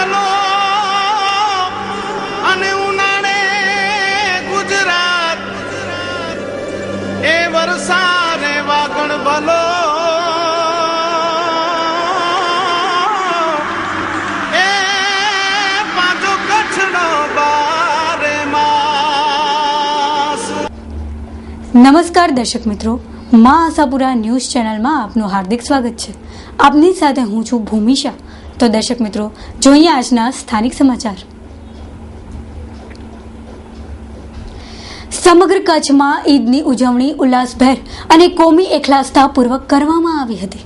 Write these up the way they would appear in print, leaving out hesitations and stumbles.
ભલો અને ઉનાળે ગુજરાત એ વરસાદે વાગણ ભલો એ પાછો કચ્છનો બારે માસ। નમસ્કાર દર્શક મિત્રો, માં આશાપુરા ન્યૂઝ ચેનલમાં આપનું હાર્દિક સ્વાગત છે। આપની સાથે હું છું ભૂમિશા। તો દર્શક મિત્રો, જોઈએ આજના સ્થાનિક સમાચાર। સમગ્ર કચ્છમાં ઈદની ઉજવણી ઉલ્લાસભેર અને કોમી એકલાસતાપૂર્વક કરવામાં આવી હતી।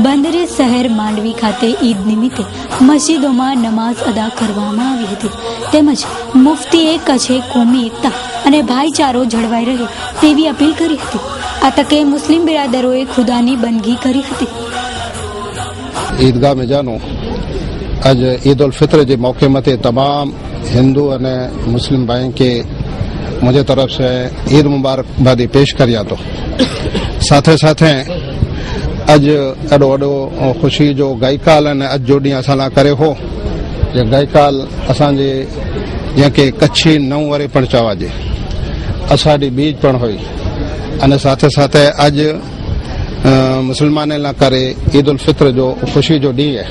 બંદરે શહેર માંડવી ખાતે ઈદ નિમિત્તે મસ્જિદોમાં નમાઝ અદા કરવામાં આવી હતી, તેમજ મુફ્તીએ કચ્છે કોમી એકતા અને ભાઈચારો જળવાઈ રહે તેવી અપીલ કરી હતી। આ તકે મુસ્લિમ બિરાદરોએ ખુદાની બંદગી કરી હતી। ईदगाह में जानो आज ईद उल फित्र के मौके मते तमाम हिंदू और मुस्लिम भाई के मुझे तरफ से ईद मुबारकबादी पेश करिया। तो साथे साथे अज एडो वडो खुशी जो गईकाल अने अज जो डी असां लाइ करे हो जे गईकाल असांजे जंहिंखे कच्छी नव वरे पण चवाजे अषाढ़ी बीज पण हुई अने साथे साथे अज मुसलमान लाइ करे ईद उल फित्र जो खुशी जो डी है।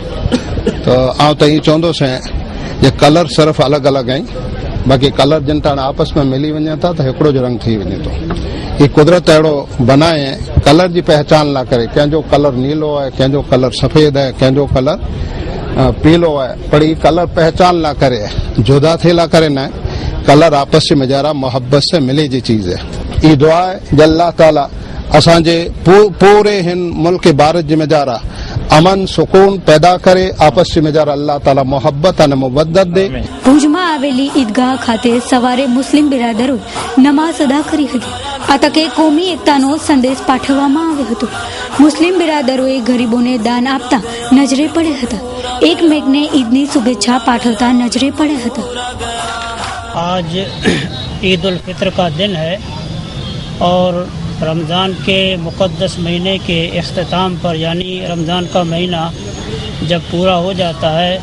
तो आउं त ई चवंदुसि जे कलर सिर्फ़ अलग अलग आहिनि, बाक़ी कलर जिन टाण आपस में मिली वञनि था त हिकिड़ो जो रंग थी वञे थो। ये कुदरत अहिड़ो बनाए कलर की पहचान ला करे, कंहिंजो कलर नीलो है, कंहिंजो कलर सफ़ेद है, कंहिंजो कलर पीलो है, पर ये कलर पहचान ला करे जुदा थे ला करे न, कलर आपस में मजारा मोहब्बत से मिले जी चीज़ है। ये दुआ है कि अल्लाह ताला असांजे पूरे हिन मुल्क भारत जी मजारा अमन सुकून पैदा करे, आपस में मजारा अल्लाह ताला मोहब्बत और मुवद्दत दे। ભુજમાં આવેલી ઈદગાહ ખાતે સવારે મુસ્લિમ બિરાદરોએ નમાઝ અદા કરી હતી। આ તકે કોમી એકતાનો સંદેશ પાઠવવામાં આવ્યો હતો। મુસ્લિમ બિરાદરોએ ગરીબોને દાન આપતા નજરે પડ્યા હતા। એકમેકને ઈદની શુભેચ્છા પાઠવતા નજરે પડ્યા હતા। आज ईद उल फित्र का दिन है और रमज़ान के मुक़द्दस महीने के इख्तिताम पर, यानी रमज़ान का महीना जब पूरा हो जाता है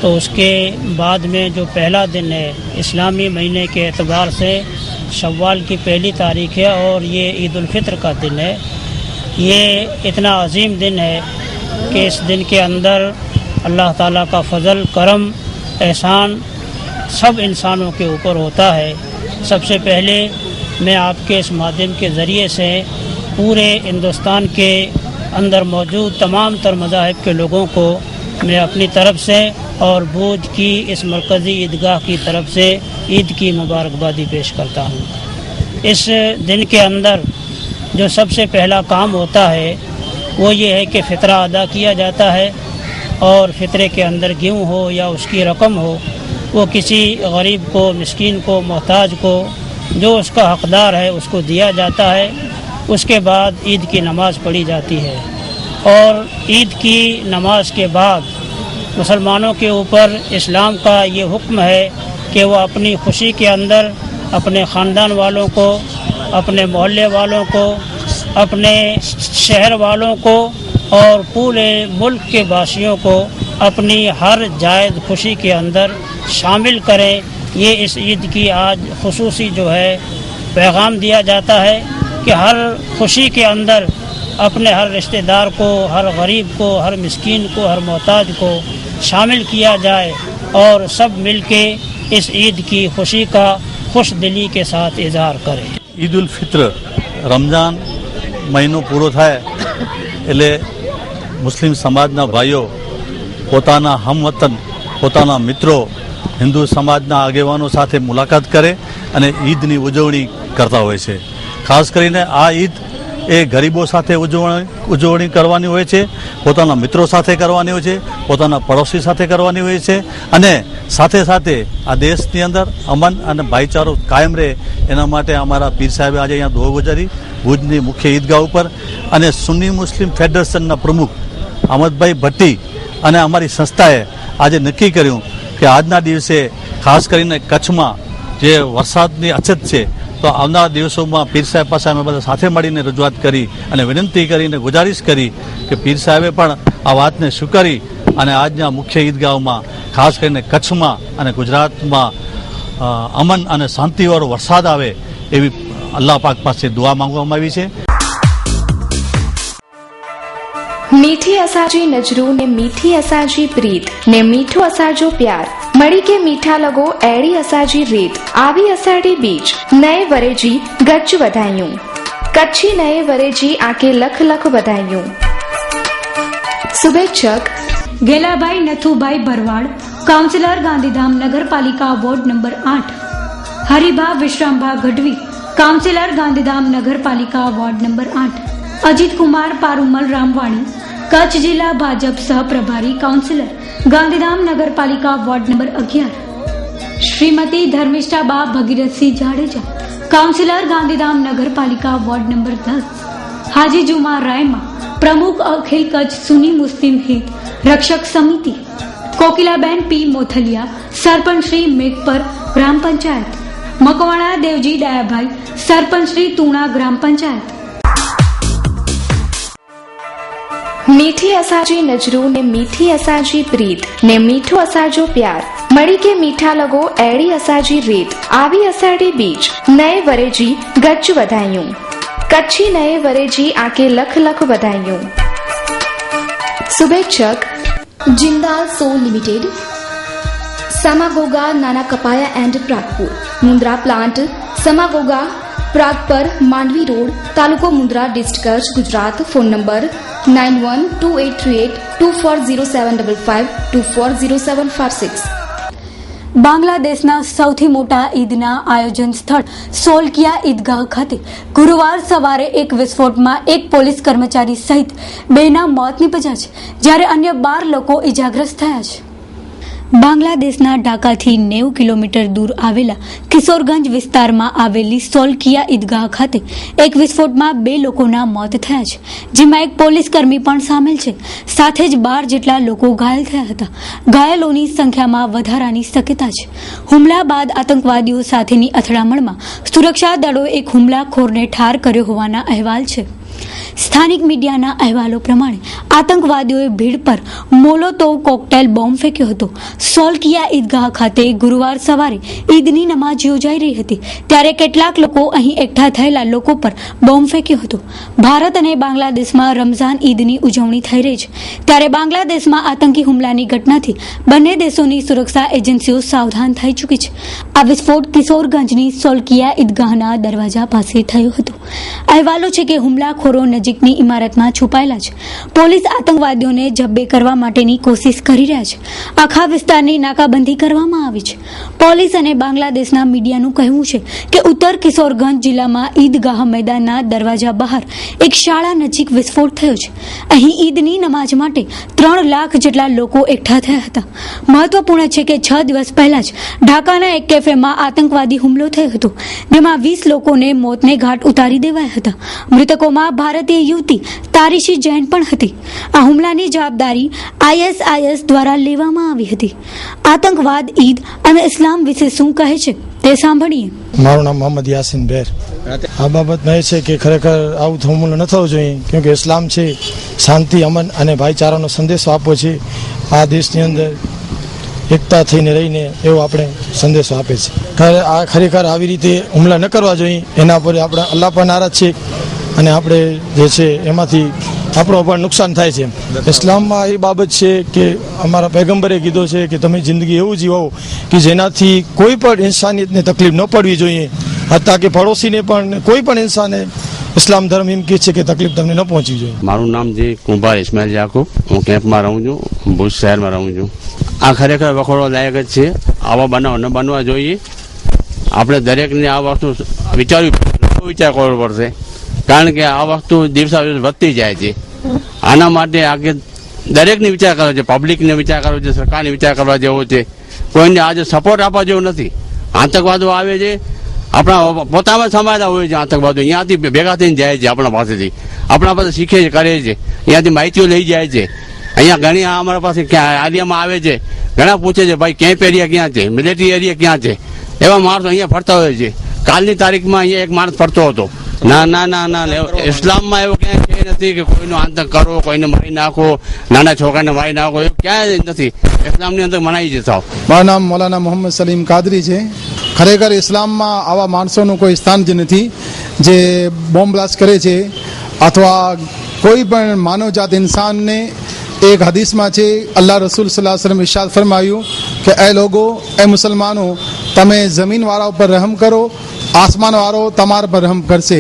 तो उसके बाद में जो पहला दिन है इस्लामी महीने के एतबार से शव्वाल की पहली तारीख है और ये ईद उल फित्र का दिन है। ये इतना अजीम दिन है कि इस दिन के अंदर अल्लाह ताला का फ़ज़ल, करम, एहसान सब इंसानों के ऊपर होता है। सबसे पहले मैं आपके इस माध्यम के ज़रिए से पूरे हिंदुस्तान के अंदर मौजूद तमाम तर मज़ाहिब के लोगों को मैं अपनी तरफ से और भूज की इस मरकज़ी ईदगाह की तरफ से ईद की मुबारकबादी पेश करता हूँ। इस दिन के अंदर जो सबसे पहला काम होता है वो ये है कि फ़ितरा अदा किया जाता है और फ़ितरे के अंदर गेहूँ हो या उसकी रकम हो वो किसी गरीब को, मिस्कीन को, मोहताज को, जो उसका हकदार है उसको दिया जाता है। उसके बाद ईद की नमाज़ पढ़ी जाती है और ईद की नमाज के बाद मुसलमानों के ऊपर इस्लाम का ये हुक्म है कि वो अपनी खुशी के अंदर अपने ख़ानदान वालों को, अपने मोहल्ले वालों को, अपने शहर वालों को और पूरे मुल्क के वासियों को अपनी हर जायज़ खुशी के अंदर शामिल करें। ये इस ईद की आज खुसूसी जो है पैगाम दिया जाता है कि हर खुशी के अंदर अपने हर रिश्तेदार को, हर गरीब को, हर मिस्कीन को, हर मोहताज को शामिल किया जाए और सब मिल के इस ईद की खुशी का खुश दिली के साथ इजहार करें। ईद उल फित्र रमजान महीनो पूरो थाय એટલે મુસ્લિમ સમાજના ભાઈઓ પોતાના હમવતન, પોતાના મિત્રો, હિન્દુ સમાજના આગેવાનો સાથે મુલાકાત કરે અને ઈદની ઉજવણી કરતા હોય છે। ખાસ કરીને આ ઈદ એ ગરીબો સાથે ઉજવણી કરવાની હોય છે, પોતાના મિત્રો સાથે કરવાની હોય છે, પોતાના પડોશી સાથે કરવાની હોય છે અને સાથે સાથે આ દેશની અંદર અમન અને ભાઈચારો કાયમ રહે એના માટે અમારા પીર સાહેબે આજે અહીંયા દુઆ ગુજારી ભુજની મુખ્ય ઈદગાહ ઉપર અને સુન્ની મુસ્લિમ ફેડરેશનના પ્રમુખ અહમદભાઈ ભટ્ટી અને અમારી સંસ્થાએ આજે નક્કી કર્યું કે આજના દિવસે ખાસ કરીને કચ્છમાં જે વરસાદની અછત છે, તો આવનારા દિવસોમાં પીર સાહેબ પાસે અમે બધા સાથે મળીને રજૂઆત કરી અને વિનંતી કરીને ગુજારિશ કરી કે પીર સાહેબે પણ આ વાતને સ્વીકારી અને આજના મુખ્ય ઈદગાહોમાં ખાસ કરીને કચ્છમાં અને ગુજરાતમાં અમન અને શાંતિવાળો વરસાદ આવે એવી અલ્લાહ પાક પાસે દુઆ માંગવામાં આવી છે. મીઠી અસાજી નજરૂ ને મીઠી અસાજી પ્રીત ને મીઠો અસાજો પ્યાર મળી કે મીઠા લગો એડી અસાજી રીત આવી અસાડી બીજ નए વરેજી ગચ્ચ વધાયું કચ્છી નए વરેજી આકે લખ લખ વધાયું. શુભેચ્છક ગેલાભાઈ નથુભાઈ ભરવાડ, કાઉન્સિલર ગાંધીધામ નગરપાલિકા ward number 8. Haribha Vishrambha Gadhvi, councillor Gandhidham નગરપાલિકા વોર્ડ નંબર 8. અજીત કુમાર પારુમલ રામવાણી, કચ્છ જિલ્લા ભાજપ સહપ્રભારી કાઉન્સિલર ગાંધીધામ નગરપાલિકા ward number 11. Shrimati Dharmishthaba Bhagirathsinh Jadeja, councillor Gandhidham નગરપાલિકા વોર્ડ નંબર 10. હાજી જુમા રાયમા, પ્રમુખ અખિલ કચ્છ સુની મુસ્લિમ હિત રક્ષક સમિતિ. કોકિલાબેન પી મોથલિયા, સરપંચ શ્રી મેઘપર ગ્રામ પંચાયત. મકવાણા દેવજી ડાયાભાઈ, સરપંચ શ્રી તુણા ગ્રામ પંચાયત. મીઠી અસાજી નજરૂ ને મીઠી અસાજી પ્રીત ને મીઠો અસાજો પ્યાર મળી કે મીઠા લગો એડી અસાજી રીત આવી અસાડી બીજ નए વરેજી ગચ્ચ વધાયું કચ્છી નए વરેજી આકે લખ લખ વધાયું. શુભેચ્છક जिंदाल सो limited, Samagoga Nana Kapaya and Pragpur, Mundra plant Samagoga Pragpar Mandvi road, तालुको Mundra, district Kutch, Gujarat. Phone number 912838240755 240756. બાંગ્લાદેશના સૌથી મોટા ઈદના આયોજન સ્થળ સોલકિયા ઈદગાહ ખાતે ગુરુવાર સવારે એક વિસ્ફોટમાં એક પોલીસ કર્મચારી સહિત 2ના મોત નીપજ્યા છે, જ્યારે અન્ય 12 લોકો ઇજાગ્રસ્ત થયા છે. બાંગ્લાદેશના ઢાકાથી 90 કિલોમીટર દૂર આવેલા કિશોરગંજ વિસ્તારમાં આવેલી સોલકિયા ઈદગાહ ખાતે એક વિસ્ફોટમાં 2 લોકોના મોત થયા છે, જેમાં એક પોલીસ કર્મી પણ સામેલ છે. સાથે જ 12 જેટલા લોકો ઘાયલ થયા હતા. ઘાયલોની સંખ્યામાં વધારાની શક્યતા છે. હુમલા બાદ આતંકવાદીઓ સાથેની અથડામણમાં સુરક્ષા દળોએ એક હુમલાખોરને ઠાર કર્યો હોવાના અહેવાલ છે. સ્થાનિક મીડિયાના અહેવાલો પ્રમાણે આતંકવાદીઓએ ભીડ પર મોલોતોવ કોકટેલ બોમ્બ ફેંક્યો હતો. સોલકિયા ઈદગાહ ખાતે ગુરુવાર સવારે ઈદની નમાઝ યોજાઈ રહી હતી, ત્યારે કેટલાક લોકો અહીં એકઠા થયેલા લોકો પર બોમ્બ ફેંક્યો હતો. ભારત અને બાંગ્લાદેશમાં રમઝાન ઈદની ઉજવણી થઈ રહી છે, ત્યારે બાંગ્લાદેશમાં આતંકી હુમલાની ઘટનાથી બંને દેશોની સુરક્ષા એજન્સીઓ સાવધાન થઈ ચૂકી છે. આ વિસ્ફોટ કિશોરગંજની સોલકિયા ઈદગાહના દરવાજા પાસે થયો હતો. અહેવાલો છે કે હુમલાખોરો નજીકની ઇમારતમાં છુપાયેલા છે. પોલીસ આતંકવાદીઓને જબ્બે કરવા માટેની કોશિશ કરી રહ્યા છે. આખા વિસ્તારની નાકાબંધી કરવામાં આવી છે. પોલીસ અને બાંગ્લાદેશના મીડિયાનું કહેવું છે કે ઉત્તર કિશોરગંજ જિલ્લામાં ઈદગાહ મેદાનના દરવાજા બહાર એક શાળા નજીક વિસ્ફોટ થયો છે. અહીં ઈદની નમાઝ માટે 3 લાખ જેટલા લોકો એકઠા થયા હતા. મહત્વપૂર્ણ છે કે 6 દિવસ પહેલા જ ઢાકાના એક કેફેમાં આતંકવાદી હુમલો થયો હતો, જેમાં 20 લોકોને મોતને ઘાટ ઉતારી દેવાયા હતા. મૃતકોમાં ભારતીય યુવતી તારીશી જૈન પણ હતી. આ હુમલાની જવાબદારી ISIS દ્વારા લેવામાં આવી હતી. આતંકવાદ, ઈદ અને ઇસ્લામ વિશે શું કહે છે તે સાંભળીએ. મારું નામ મોહમ્મદ યાસીન બેર. આ બાબતમાં એ છે કે ખરેખર આવું હુમલો ન થવો જોઈએ, કેમકે ઇસ્લામ છે શાંતિ, અમન અને ભાઈચારાનો સંદેશો આપવો છે. આ દેશની અંદર એકતા થઈને રહીને એવો આપણે સંદેશો આપે છે. આ ખરેખર આવી રીતે હુમલા ન કરવા જોઈએ, એના પર આપણે અલ્લાહ પર નારાજ છે અને આપણે જે છે એમાંથી આપણો પણ નુકસાન થાય છે. ઇસ્લામમાં એ બાબત છે કે અમારા પૈગંબરે કીધો છે કે તમે જિંદગી એવું જીવો કે જેનાથી કોઈ પણ ઇન્સાનિયતને તકલીફ ન પડવી જોઈએ, હતા કે પડોશીને પણ કોઈ પણ ઇન્સાને ઇસ્લામ ધર્મ એમ કહે છે કે તકલીફ તમને ન પહોંચવી જોઈએ. મારું નામ છે કુંભાર ઇસ્માઇલ યાકુબ. હું કેમ્પમાં રહું છું, ભુજ શહેરમાં રહું છું. આ ખરેખર વખોડો લાયક જ છે. આવા બનાવ ન બનવા જોઈએ. આપણે દરેકને આ વસ્તુ વિચાર કરવો પડશે, કારણ કે આ વસ્તુ દિવસે દિવસ વધતી જાય છે. આના માટે આગે દરેકને વિચાર કરવો છે, પબ્લિકને વિચાર કરવો છે, સરકારને વિચાર કરવા જેવો છે. કોઈને આજે સપોર્ટ આપવા જેવું નથી. આતંકવાદો આવે છે, આપણા પોતામાં સમાયેલા હોય છે. આતંકવાદો અહીંયાથી ભેગા થઈને જાય છે, આપણા પાસેથી આપણા પાસે શીખે છે, કરે છે, અહીંયાથી માહિતીઓ લઈ જાય છે. અહીંયા ઘણી અમારા પાસે આલિયામાં આવે છે, ઘણા પૂછે છે ભાઈ કેમ્પ એરિયા ક્યાં છે, મિલિટરી એરિયા ક્યાં છે, એવા માણસો અહીંયા ફરતા હોય છે. કાલની તારીખમાં અહીંયા એક માણસ ફરતો હતો. ના ના ના ના, ઇસ્લામમાં એવું ક્યાંય છે નથી કે કોઈનો આતંક કરો, કોઈને મારી નાખો, નાના છોકરાને મારી નાખો, એવું ક્યાંય નથી. ઇસ્લામની અંદર મનાઈ છે સાવ. મારું નામ મૌલાના મોહમ્મદ સલીમ કાદરી છે. ખરેખર ઇસ્લામમાં આવા માણસોનું કોઈ સ્થાન જ નથી જે બોમ્બ બ્લાસ્ટ કરે છે અથવા કોઈ પણ માનવજાત ઇન્સાનને. એક હદીસમાં છે, અલ્લાહ રસૂલ સલ્લલ્લાહુ અલૈહિ વસલ્લમ ઇરશાદ ફરમાયું કે એ લોકો, એ મુસલમાનો, તમે જમીનવાળા ઉપર રહમ કરો, આસમાનવાળો તમારા પર રહમ કરશે.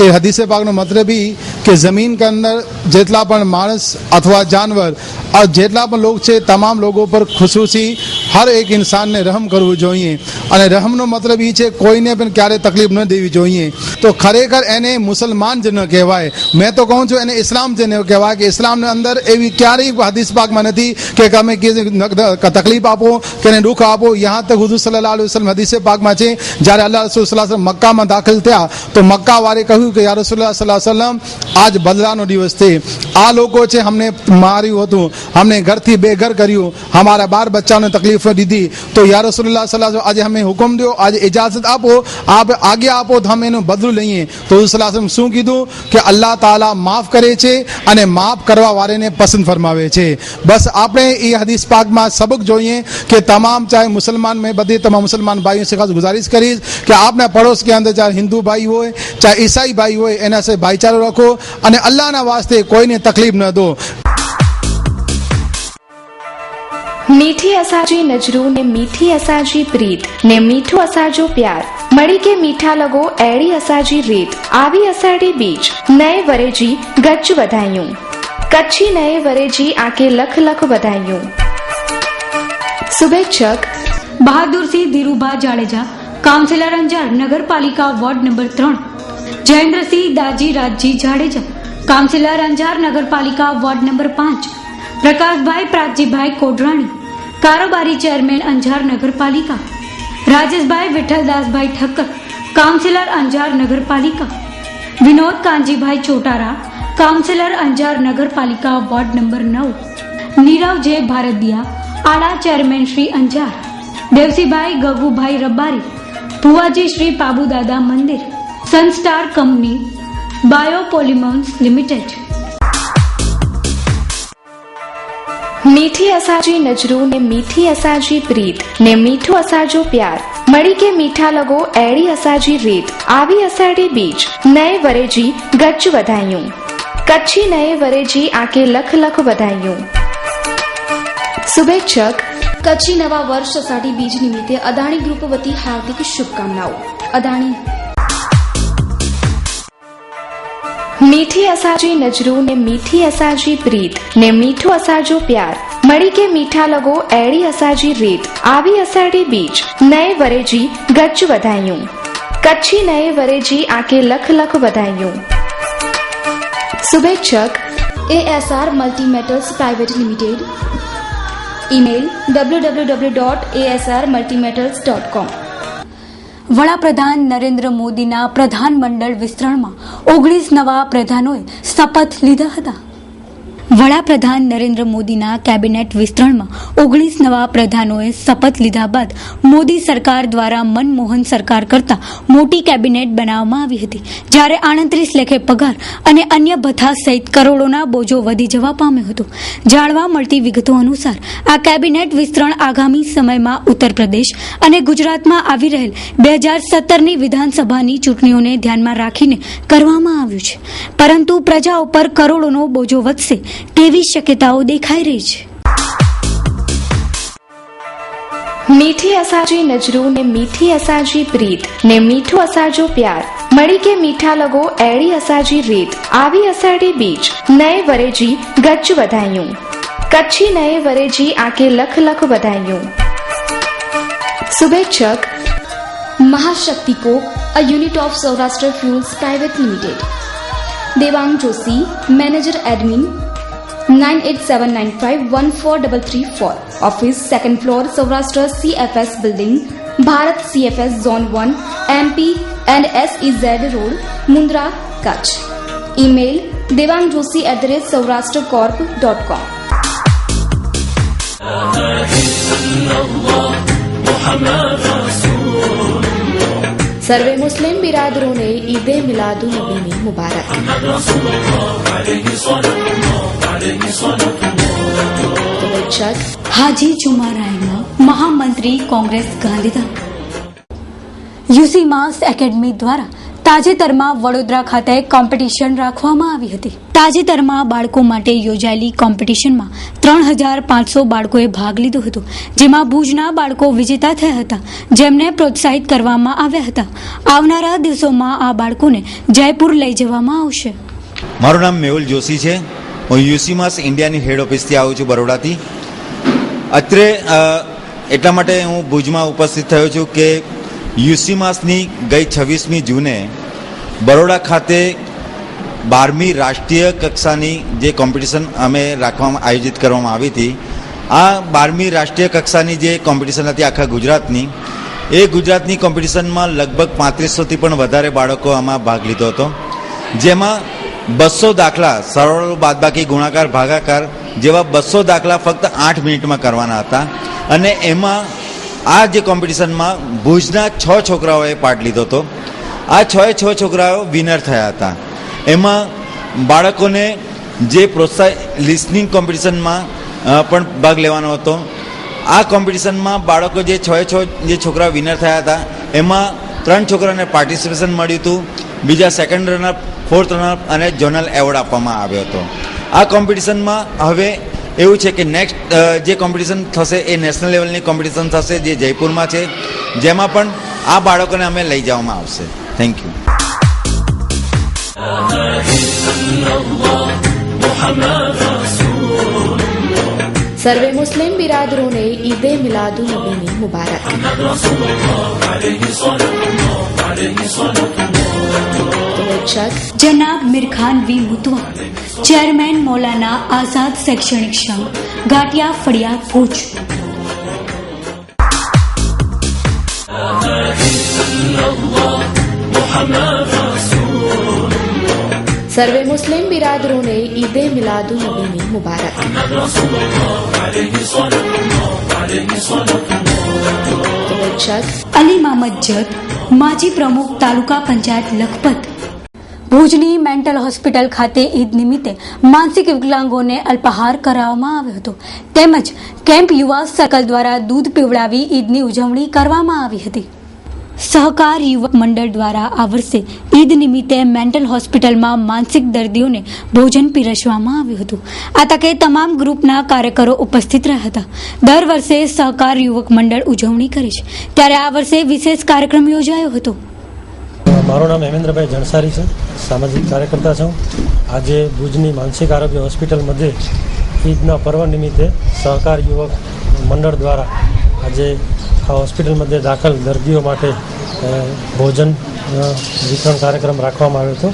એ હદીસે પાકનો મતલબ એ કે જમીન કે અંદર જેટલા પણ માણસ અથવા જાનવર और જેટલા પણ લોક છે તમામ લોકો પર ખુશૂસી હર એક ઇન્સાનને રહમ કરવું જોઈએ. અને રહમનો મતલબ એ છે કોઈને પણ ક્યારે તકલીફ ન દેવી જોઈએ. તો ખરેખર એને મુસલમાન જ ન કહેવાય. મેં તો કહું છું એને ઇસ્લામ જ ન કહેવાય કે ઇસ્લામની અંદર એવી ક્યારેય હદીસ પાકમાં નથી કે તમે તકલીફ આપો કે એને દુઃખ આપો. યહાં તક હુઝુર સલ્લલ્લાહુ અલૈહિ વસલ્લમ હદીસે પાકમાં છે, જ્યારે અલ્લાહ રસૂલ સલ્લલ્લાહુ અલૈહિ વસલ્લમ મક્કામાં દાખલ થયા તો મક્કા વાળે કહ્યું કે યા રસૂલુલ્લાહ સલ્લલ્લાહુ અલૈહિ વસલ્લમ, આજ બદલાનો દિવસ છે. આ લોકો છે અમને માર્યું હતું, हमने घर थी बेघर કર્યું, हमारा बार बच्चा ने तकलीफ દીધી, તો યા રસૂલુલ્લાહ સલ્લલ્લાહુ અલૈહિ વસલ્લમ આજે હમે હુકમ દો, આજે ઇજાઝત આપો, આપ આજ્ઞા આપો તો हम એનું બદલું લઈએ. તો સલ્લલ્લાહુ અલૈહિ વસલ્લમ શું કીધું કે અલ્લાહ તાલા માફ કરે છે અને માફ કરવા વાળાને પસંદ ફરમાવે છે. બસ આપણે એ હદીસ પાકમાં સબક જોઈએ કે તમામ ચાહે મુસલમાન, મેં બધી તમામ મુસલમાન ભાઈઓ से खास गुजारिश करीश कि आपने पड़ोस के अंदर चाहे हिंदू भाई हो चाहे ईसाई भाई हो, एना से भाईचारो रखो અને અલ્લાહના વાસ્તે કોઈને તકલીફ ન દો. મીઠી અસાજી નજરૂ ને મીઠી અસાજી પ્રીત ને મીઠો અસાજો પ્યાર, મળી કે મીઠા લગો એડી અસાજી રીત, આવી અસાડી બીજ નए વરેજી ગચ્ચ વધાયું, કચ્છી નए વરેજી આકે લખ લખ વધાયું. શુભેચ્છક બહાદુરસિંહ ધીરુભા જાડેજા, કાઉન્સિલર અંજાર નગરપાલિકા ward number 3. Jayendrasinh Daji Rajji Jadeja, councillor Anjar નગરપાલિકા વોર્ડ નંબર 5. પ્રકાશભાઈ પ્રાગજીભાઈ કોડરાણી, કારોબારી ચેરમેન અંજાર નગરપાલિકા. રાજેશભાઈ વિઠ્ઠલદાસભાઈ ઠક્કર, કાઉન્સિલર અંજાર નગરપાલિકા. વિનોદ કાનજીભાઈ ચોટારા, કાઉન્સિલર અંજાર નગરપાલિકા ward number 9. Nirav J Bhardiya, આડા ચેરમેન શ્રી અંજાર. દેવસીભાઈ ગગુભાઈ રબારી, ભુવાજી શ્રી પાબુદાદા મંદિર. Sunstar company biopolymers limited. મીઠી અસાજી નજરૂ ને મીઠી અસાજી પ્રીત ને મીઠો અસાજો પ્યાર, મળી કે મીઠા લગો એડી અસાજી રીત, આવી અસાડી બીજ નए વરેજી ગચ્ચ વધાયું, કચ્છી નए વરેજી આકે લખ લખ વધાયું. શુભેચ્છક કચ્છી નવા વર્ષ અષાઢી બીજ નિમિત્તે અદાણી ગ્રુપ વતી હાર્દિક શુભકામનાઓ. અદાણી. મીઠી અસાજી નજરૂ ને મીઠી અસાજી પ્રીત ને મીઠો અસાજો પ્યાર, મળી કે મીઠા લગો એડી અસાજી રીત, આવી અસાડી બીજ નए વરેજી ગચ્ચ વધાયું, કચ્છી નए વરેજી આકે લખ લખ વધાયું. શુભેચ્છક ASR multimetals private limited. Email www.asrmultimetals.com. વડાપ્રધાન નરેન્દ્ર મોદીના પ્રધાનમંડળ વિસ્તરણમાં 19 નવા પ્રધાનોએ શપથ લીધા હતા. વડાપ્રધાન નરેન્દ્ર મોદીના કેબિનેટ વિસ્તરણમાં 19 નવા પ્રધાનોએ શપથ લીધા બાદ મોદી સરકાર દ્વારા મનમોહન સરકાર કરતા મોટી કેબિનેટ બનાવવામાં આવી હતી, જ્યારે 38 લેખે પગાર અને અન્ય ભથ્થા સહિત કરોડોના બોજો વધી જવા પામ્યો હતો. જાણવા મળતી વિગતો અનુસાર આ કેબિનેટ વિસ્તરણ આગામી સમયમાં ઉત્તર પ્રદેશ અને ગુજરાતમાં આવી રહેલ 2017ની વિધાનસભાની ચૂંટણીઓને ધ્યાનમાં રાખીને કરવામાં આવ્યું છે, પરંતુ પ્રજા ઉપર કરોડોનો બોજો વધશે તેવી શક્યતાઓ દેખાઈ રહી છે. મીઠી અસાજી નજરૂ ને મીઠી અસાજી પ્રીત ને મીઠો અસાજો પ્યાર, મળી કે મીઠા લગો એડી અસાજી રીત, આવી અસાડી બીજ નए વરેજી ગચ્ચ વધાયું, કચ્છી નए વરેજી આકે લખ લખ વધાયું. શુભેચ્છક महाशक्ति Coke, a unit of Saurashtra Fuels Private Limited. Devang Joshi, Manager Admin, 9879514334. Office 2nd floor, Saurashtra CFS Building, Bharat CFS Zone 1, MP and SEZ Road, Mundra, Kutch. Email devangjoshi@saurashtracorp.com. સર્વે મુસ્લિમ બિરાદરોને ઈદે મિલાદુન નબીની મુબારક. હાજી જુમા રાયમાં મહામંત્રી કોંગ્રેસ ગાંધીધામ. યુસી માસ એકેડમી દ્વારા તાજેતરમાં વડોદરા ખાતે competition રાખવામાં આવી હતી. તાજેતરમાં બાળકો માટે યોજાયેલી કોમ્પિટિશનમાં 3500 બાળકોએ ભાગ લીધો હતો, જેમાં ભુજના બાળકો વિજેતા થયા હતા, જેમને પ્રોત્સાહિત કરવામાં આવ્યા હતા. આવનારા દિવસોમાં આ બાળકોને જયપુર લઈ જવામાં આવશે. મારું નામ મેહુલ જોશી છે. હું યુસી માસ ઇન્ડિયાની હેડ ઓફિસથી આવું છું, બરોડાથી. અત્રે એટલા માટે હું ભુજમાં ઉપસ્થિત થયો છું કે યુસી માસની ગઈ 26મી જૂને બરોડા ખાતે 12મી રાષ્ટ્રીય કક્ષાની જે કોમ્પિટિશન અમે આયોજિત કરવામાં આવી હતી. આ 12મી રાષ્ટ્રીય કક્ષાની જે કોમ્પિટિશન હતી આખા ગુજરાતની, એ ગુજરાતની કોમ્પિટિશનમાં લગભગ 3500થી પણ વધારે બાળકો આમાં ભાગ લીધો હતો, જેમાં 200 દાખલા સરળ બાદબાકી ગુણાકાર ભાગાકાર જેવા 200 દાખલા ફક્ત 8 મિનિટમાં કરવાના હતા. અને એમાં આ જે કોમ્પિટિશનમાં ભુજના 6 છોકરાઓએ પાર્ટ લીધો હતો. આ 6 છોકરાઓ વિનર થયા હતા. એમાં બાળકોને જે લિસનિંગ કોમ્પિટિશનમાં પણ ભાગ લેવાનો હતો. આ કોમ્પિટિશનમાં બાળકો જે 6 જે છોકરાઓ વિનર થયા હતા, એમાં 3 છોકરાઓને પાર્ટિસિપેશન મળ્યું હતું. બીજા સેકન્ડ રનર, ફોર્થ રનર અને ઝોનલ એવોર્ડ આપવામાં આવ્યો હતો. આ કોમ્પિટિશનમાં હવે એવું છે કે નેક્સ્ટ જે કોમ્પિટિશન થશે એ નેશનલ લેવલની કોમ્પિટિશન થશે, જે જયપુરમાં છે, જેમાં પણ આ બાળકોને અમે લઈ જવામાં આવશે. Thank you. સર્વે મુસ્લિમ બિરાદરોને ઈદે મિલાદુન નબીની મુબારક. જનાબ મિરખાન વી મુતવા, ચેરમેન મૌલાના આઝાદ શૈક્ષણિક સંઘ, ઘાટિયા ફળિયા, ભુજ. સર્વે મુસ્લિમ બિરાદરોને ઈદે મિલાદુન નબીની મુબારક. અલી મામદ જત, માજી પ્રમુખ તાલુકા પંચાયત લખપત. ભુજની મેન્ટલ હોસ્પિટલ ખાતે ઈદ નિમિત્તે માનસિક વિકલાંગોને અલ્પાહાર કરાવવામાં આવ્યો હતો, તેમજ કેમ્પ યુવા સર્કલ દ્વારા દૂધ પીવડાવી ઈદની ઉજવણી કરવામાં આવી હતી. સહકાર યુવક મંડળ દ્વારા આ વર્ષે ઈદ નિમિત્તે મેન્ટલ હોસ્પિટલમાં માનસિક દર્દીઓને ભોજન પીરસવામાં આવ્યું હતું. આ તકે તમામ ગ્રુપના કાર્યકરો ઉપસ્થિત રહ્યા હતા. દર વર્ષે સહકાર યુવક મંડળ ઉજવણી કરે છે, ત્યારે આ વર્ષે વિશેષ કાર્યક્રમ યોજાયો હતો. મારું નામ હેમેન્દ્રભાઈ જણસારી છે, સામાજિક કાર્યકર્તા છું. આજે ભુજની માનસિક આરોગ્ય હોસ્પિટલ મધ્યે ઈદના પર્વ નિમિત્તે સહકાર યુવક મંડળ દ્વારા આજે આ હોસ્પિટલ મધ્યે દાખલ દર્દીઓ માટે ભોજન વિતરણ કાર્યક્રમ રાખવામાં આવ્યો હતો.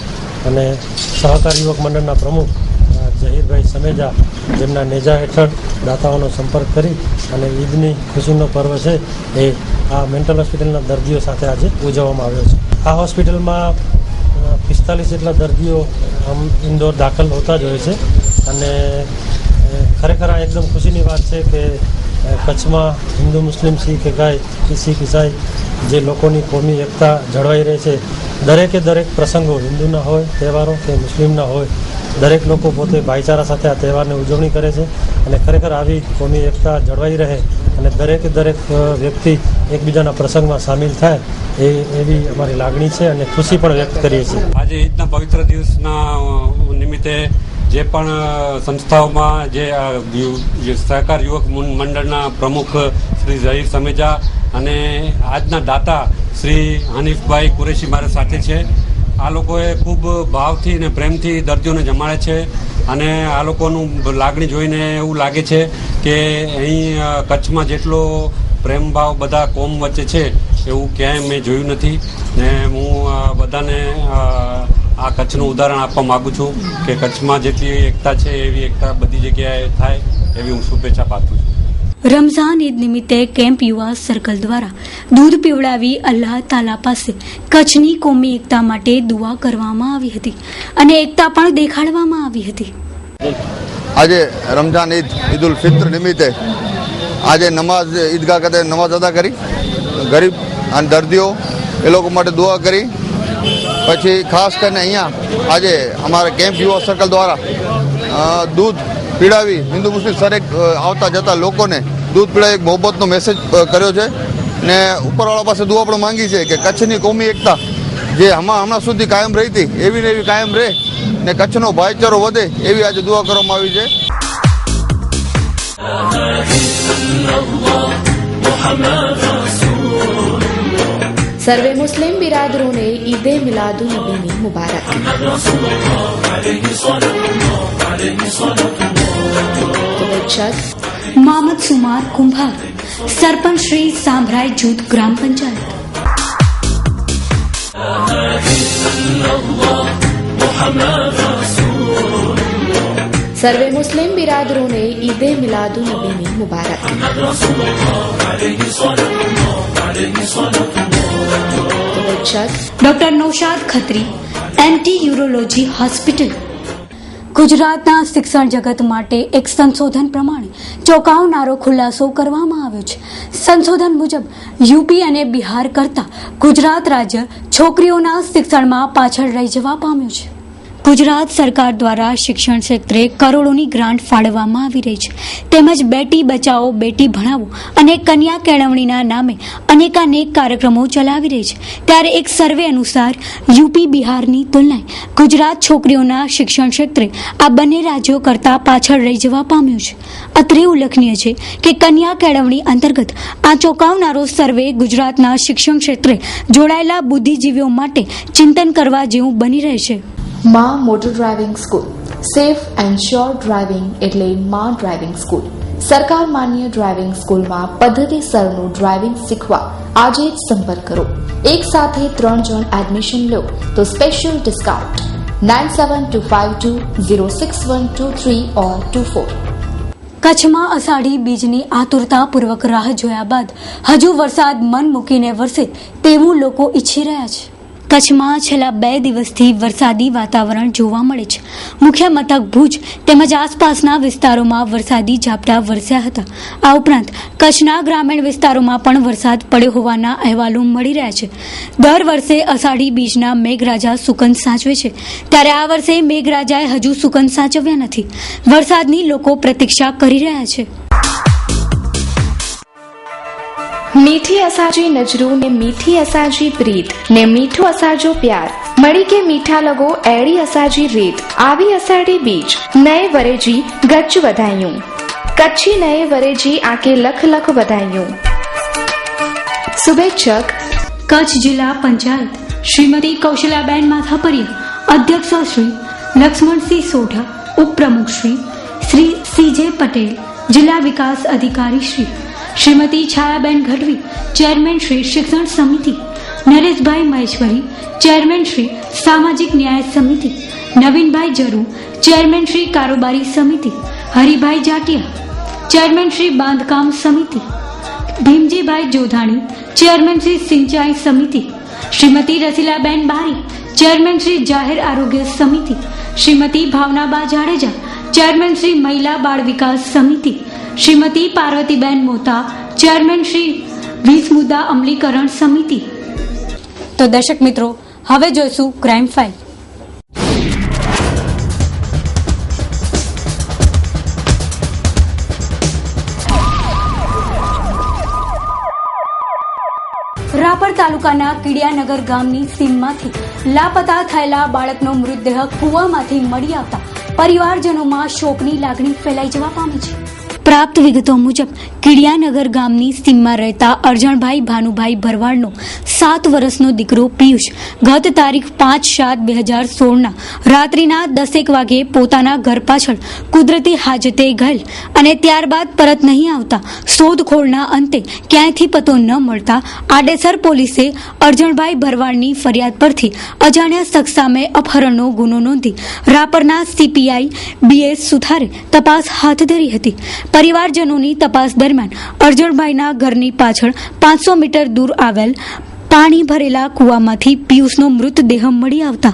અને સહકાર યુવક મંડળના પ્રમુખ ઝહીરભાઈ સમેજા, જેમના નેજા હેઠળ દાતાઓનો સંપર્ક કરી અને ઈદની ખુશીનો પર્વ છે એ આ મેન્ટલ હોસ્પિટલના દર્દીઓ સાથે આજે ઉજવવામાં આવ્યો છે. આ હોસ્પિટલમાં 45 જેટલા દર્દીઓ ઇન્દોર દાખલ હોતા જ હોય છે. અને ખરેખર આ એકદમ ખુશીની વાત છે કે કચ્છમાં હિન્દુ, મુસ્લિમ, શીખ, ગાય, શીખ, ઈસાઈ જે લોકોની કોમી એકતા જળવાઈ રહે છે. દરેકે દરેક પ્રસંગો, હિન્દુના હોય તહેવારો કે મુસ્લિમના હોય, દરેક લોકો પોતે ભાઈચારા સાથે આ તહેવારની ઉજવણી કરે છે. અને ખરેખર આવી કોમી એકતા જળવાઈ રહે અને દરેકે દરેક વ્યક્તિ એકબીજાના પ્રસંગમાં સામેલ થાય એવી અમારી લાગણી છે અને ખુશી પણ વ્યક્ત કરીએ છીએ. આજે ઈદના પવિત્ર દિવસના નિમિત્તે જે પણ સંસ્થાઓમાં જે સહકાર યુવક મંડળના પ્રમુખ શ્રી ઝહીર સમેજા અને આજના દાતા શ્રી હનીફભાઈ કુરેશી મારા સાથે છે. આ લોકોએ ખૂબ ભાવથી અને પ્રેમથી દર્દીઓને જમાડે છે. અને આ લોકોનું લાગણી જોઈને એવું લાગે છે કે અહીં કચ્છમાં જેટલો પ્રેમભાવ બધા કોમ વચ્ચે છે એવું ક્યાંય મેં જોયું નથી. ને હું બધાને આ કચ્છનું ઉદાહરણ આપવા માગું છું કે કચ્છમાં જેટલી એકતા છે એવી એકતા બધી જગ્યાએ થાય એવી હું શુભેચ્છા પાઠવું છું. રમઝાન ઈદ નિમિત્તે કેમ્પ યુવા સર્કલ દ્વારા દૂધ પીવડાવી અલ્લાહ તાલા પાસે કચ્છની કોમી એકતા માટે દુઆ કરવામાં આવી હતી અને એકતા પણ દેખાડવામાં આવી હતી. આજે રમઝાન ઈદ ઉલ ફિત્ર નિમિત્તે આજે નમાઝ ઈદગાહ ખાતે નમાઝ અદા કરી, ગરીબ અને દર્દીઓ એ લોકો માટે દુઆ કરી. પછી ખાસ કરીને અહીંયા આજે અમારા કેમ્પ યુવા સર્કલ દ્વારા દૂધ પીડાવી હિન્દુ મુસ્લિમ દરેક આવતા જતા લોકોને દૂધ પીડાવી એક મોહબ્બતનો મેસેજ કર્યો છે. ને ઉપરવાળા પાસે દુઆ પણ માંગી છે કે કચ્છની કોમી એકતા જે હમણાં સુધી કાયમ રહી હતી એવી ને એવી કાયમ રહે ને કચ્છનો ભાઈચારો વધે એવી આજે દુઆ કરવામાં આવી છે. સર્વે મુસ્લિમ બિરાદરોને ઈદે મિલાદુન નબીની મુબારક. મોહમ્મદ સુમાર કુંભાર, સરપંચ શ્રી સાંભરાઈ જૂથ ગ્રામ પંચાયત. સર્વે મુસ્લિમ બિરાદરોને ઈદે મિલાદુન નબીની મુબારક. Doctor Naushad Khatri, anti urology hospital. ગુજરાતના શિક્ષણ જગત માટે એક સંશોધન પ્રમાણે ચોંકાવનારો ખુલાસો કરવામાં આવ્યો છે. સંશોધન મુજબ યુપી અને બિહાર કરતા ગુજરાત રાજ્ય છોકરીઓના શિક્ષણમાં પાછળ રહી જવા પામ્યું છે. ગુજરાત સરકાર દ્વારા શિક્ષણ ક્ષેત્રે કરોડોની ગ્રાન્ટ ફાળવવામાં આવી રહી છે. તેમજ બેટી બચાવો બેટી ભણાવો અને કન્યા કેળવણીના નામે અનેકાનેક કાર્યક્રમો ચલાવી રહી છે. ત્યારે એક સર્વે અનુસાર યુપી બિહારની તુલનાએ ગુજરાત છોકરીઓના શિક્ષણ ક્ષેત્રે આ બંને રાજ્યો કરતાં પાછળ રહી જવા પામ્યું છે. અત્રે ઉલ્લેખનીય છે કે કન્યા કેળવણી અંતર્ગત આ ચોંકાવનારો સર્વે ગુજરાતના શિક્ષણ ક્ષેત્રે જોડાયેલા બુદ્ધિજીવીઓ માટે ચિંતન કરવા જેવું બની રહેશે. માં motor driving school, safe and sure driving એટલે માં ડ્રાઇવિંગ સ્કૂલ. સરકાર માન્ય ડ્રાઇવિંગ સ્કૂલમાં પદ્ધતિસરનું ડ્રાઇવિંગ શીખવા આજે જ સંપર્ક કરો. એક સાથે 3 જણ એડમિશન લો તો સ્પેશિયલ ડિસ્કાઉન્ટ 9725206123 or 24. કચ્છમાં અષાઢી બીજની આતુરતાપૂર્વક રાહ જોયા બાદ હજુ વરસાદ મન મૂકીને વરસે તેવું લોકો ઈચ્છી રહ્યા છે. કચ્છમાં છેલ્લા 2 દિવસથી વરસાદી વાતાવરણ જોવા મળે છે. મુખ્ય મથક ભુજ તેમજ આસપાસના વિસ્તારોમાં વરસાદી ઝાપટા વરસ્યા હતા. આ ઉપરાંત કચ્છના ગ્રામીણ વિસ્તારોમાં પણ વરસાદ પડ્યો હોવાના અહેવાલો મળી રહ્યા છે. દર વર્ષે અષાઢી બીજના મેઘરાજા સુકન સાચવે છે, ત્યારે આ વર્ષે મેઘરાજાએ હજુ સુકન સાચવ્યા નથી. વરસાદની લોકો પ્રતીક્ષા કરી રહ્યા છે. મીઠી અસાજી નજરૂ ને મીઠી અસાજી પ્રીત ને મીઠો અસાજો પ્યાર મળી કે મીઠા લગો એડી અસાજી રીત આવી અષાઢી બીજ નए વરેજી ગચ્ચ વધાયું કચ્છી નए વરેજી આકે લખ લખ વધાયું. શુભેચ્છક કચ્છ જિલ્લા પંચાયત શ્રીમતી કૌશલાબેન માથાપરિયા, અધ્યક્ષ શ્રી લક્ષ્મણસિંહ સોઢા, ઉપપ્રમુખ શ્રી સીજે પટેલ, જિલ્લા વિકાસ અધિકારી શ્રીમતી છાયાબેન ગઢવી, ચેરમેન શ્રી શિક્ષણ સમિતિ, નરેશભાઈ મહેશ્વરી, ચેરમેન શ્રી સામાજિક ન્યાય સમિતિ, નવીનભાઈ જરુ, ચેરમેન શ્રી કારોબારી સમિતિ, હરિભાઈ જાટિયા, ચેરમેન શ્રી બાંધકામ સમિતિ, ભીમજીભાઈ જોધાણી, ચેરમેન શ્રી સિંચાઈ સમિતિ, શ્રીમતી રસીલાબેન બારી, ચેરમેન શ્રી જાહેર આરોગ્ય સમિતિ, શ્રીમતી ભાવનાબા જાડેજા, ચેરમેન શ્રી મહિલા બાળ વિકાસ સમિતિ, શ્રીમતી પાર્વતીબેન મોતા, ચેરમેન શ્રી 20 મુદ્દા અમલીકરણ સમિતિ. તો દર્શક મિત્રો, હવે જોઈશું ક્રાઇમ ફાઇલ. રાપર તાલુકાના કીડિયાનગર ગામની સીમમાંથી લાપતા થયેલા બાળકનો મૃતદેહ કૂવામાંથી મળી આવતા પરિવારજનોમાં શોકની લાગણી ફેલાઈ જવા પામી છે. પ્રાપ્ત વિગતો મુજબ કીડિયાનગર ગામની સીમમાં રહેતા અરજણભાઈ ભાનુભાઈ ભરવાડનો 7 વર્ષનો દીકરો પિયુષ ગત તારીખ 5/7/2016 રાત્રિના 10 વાગે પોતાના ઘર પાછળ કુદરતી હાજતે ગયેલ અને ત્યારબાદ પરત નહીં આવતા શોધખોળના અંતે ક્યાંયથી પતો ન મળતા આડેસર પોલીસે અરજણભાઈ ભરવાડની ફરિયાદ પરથી અજાણ્યા શખ્સ સામે અપહરણનો ગુનો નોંધી રાપરના CPI BS સુથારે તપાસ હાથ ધરી હતી. પરિવારજનોની તપાસ દરમિયાન અરજણભાઈના ઘરની પાછળ 500 મીટર દૂર આવેલ પાણી ભરેલા કૂવામાંથી પિયુષનો મૃતદેહ મળી આવતા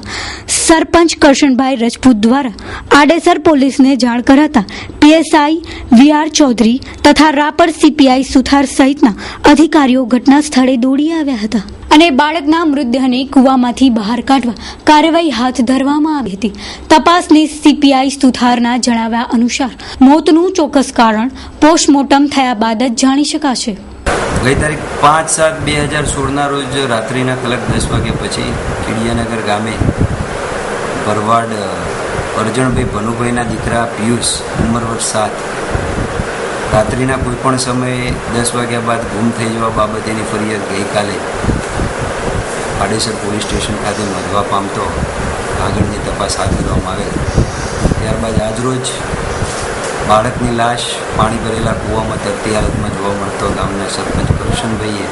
સરપંચ કરશનભાઈ રજપૂત દ્વારા આડેસર પોલીસને જાણ કરાતા પીએસઆઈ વીઆર ચૌધરી તથા રાપર સીપીઆઈ સુથાર સહિતના અધિકારીઓ ઘટના સ્થળે દોડી આવ્યા હતા અને બાળકના મૃતદેહને કૂવામાંથી બહાર કાઢવા કાર્યવાહી હાથ ધરવામાં આવી હતી. તપાસની સીપીઆઈ સુથારના જણાવ્યા અનુસાર મોતનું ચોક્કસ કારણ પોસ્ટમોર્ટમ થયા બાદ જ જાણી શકાશે. ગઈ તારીખ 5/7/2016ના રોજ રાત્રિના કલાક 10 વાગ્યા પછી ખીડિયાનગર ગામે ભરવાડ અરજણભાઈ ભનુભાઈના દીકરા પિયુષ ઉંમર વર્ષ 7 રાત્રિના કોઈપણ સમયે 10 વાગ્યા બાદ ગુમ થઈ જવા બાબતેની ફરિયાદ ગઈકાલે આડેસર પોલીસ સ્ટેશન ખાતે નોંધવા પામતો આગળની તપાસ હાથ ધરવામાં આવેલ. ત્યારબાદ આજરોજ બાળકની લાશ પાણી ભરેલા કૂવામાં તરતી હાલતમાં જોવા મળતો ગામના સરપંચ કરશનભાઈએ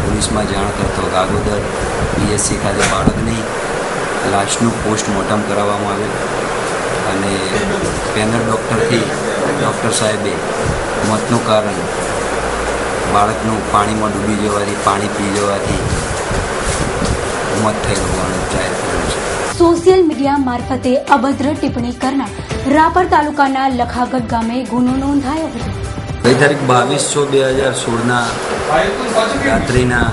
પોલીસમાં જાણ કરતો ગાગોદર પીએસસી ખાતે બાળકની લાશનું પોસ્ટમોર્ટમ કરાવવામાં આવેલ અને પેનલ ડૉક્ટરથી ડૉક્ટર સાહેબે મોતનું કારણ બાળકનું પાણીમાં ડૂબી જવાથી પાણી પી જવાથી મોત થઈ હોવાનું જાહેર કર્યું છે. સોશિયલ મીડિયા મારફતે અભદ્ર ટિપ્પણી કરનાર રાપર તાલુકાના લખાગઢ ગામે ગુનો નોંધાયો હતો. ગઈ તારીખ 22/6/2016ના રાત્રિના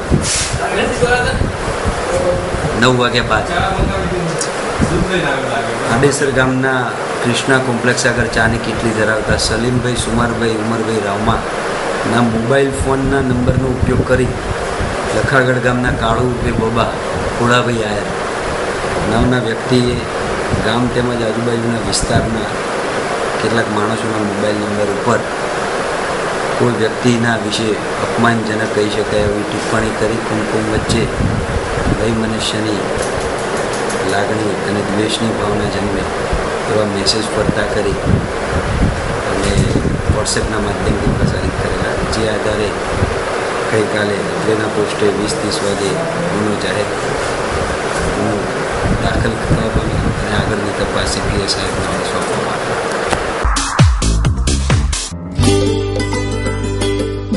9 વાગ્યા બાદ આડેસર ગામના કૃષ્ણા કોમ્પ્લેક્સ આગળ ચાની કીટલી ધરાવતા સલીમભાઈ સુમારભાઈ ઉમરભાઈ રાવમાના મોબાઈલ ફોનના નંબરનો ઉપયોગ કરી લખાગઢ ગામના કાળુ ઉર્ફે બોબા ખોડાભાઈ આયર નામના વ્યક્તિએ ગામ તેમજ આજુબાજુના વિસ્તારના કેટલાક માણસોના મોબાઈલ નંબર ઉપર કોઈ વ્યક્તિના વિશે અપમાનજનક કહી શકાય એવી ટિપ્પણી કરી કુમકુમ વચ્ચે વૈમનસ્યની લાગણી અને દ્વેષની ભાવના જન્મે એવા મેસેજ ફરતા કરી અને વોટ્સએપના માધ્યમથી પ્રસારિત કરેલા, જે આધારે ગઈકાલે અત્રેના પોસ્ટે 20-30 વાગે ગુનો જાહેર ગુનો દાખલ કરવા પામ્યો અને આગળની તપાસ સીપીઆઈ સાહેબને સોંપવામાં આવી.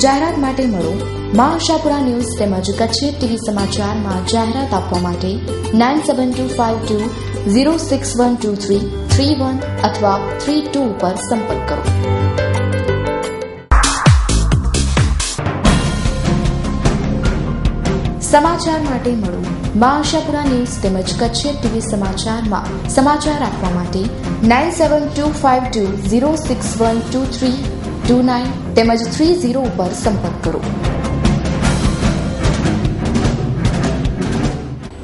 જાહેરાત માટે મળો મા આશાપુરા ન્યૂઝ તેમજ કચ્છી ટીવી સમાચારમાં જાહેરાત આપવા માટે 9725206123 31 અથવા 32 પર સંપર્ક કરો. સમાચાર માટે મળો મા આશાપુરા ન્યૂઝ તેમજ કચ્છી ટીવી સમાચારમાં સમાચાર આપવા માટે 9725206123 29 તેમજ 30 ઉપર સંપર્ક કરો.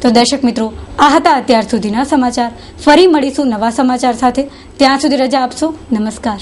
તો દર્શક મિત્રો, આ હતા અત્યાર સુધીના સમાચાર. ફરી મળીશું નવા સમાચાર સાથે. ત્યાં સુધી રજા આપશો. નમસ્કાર.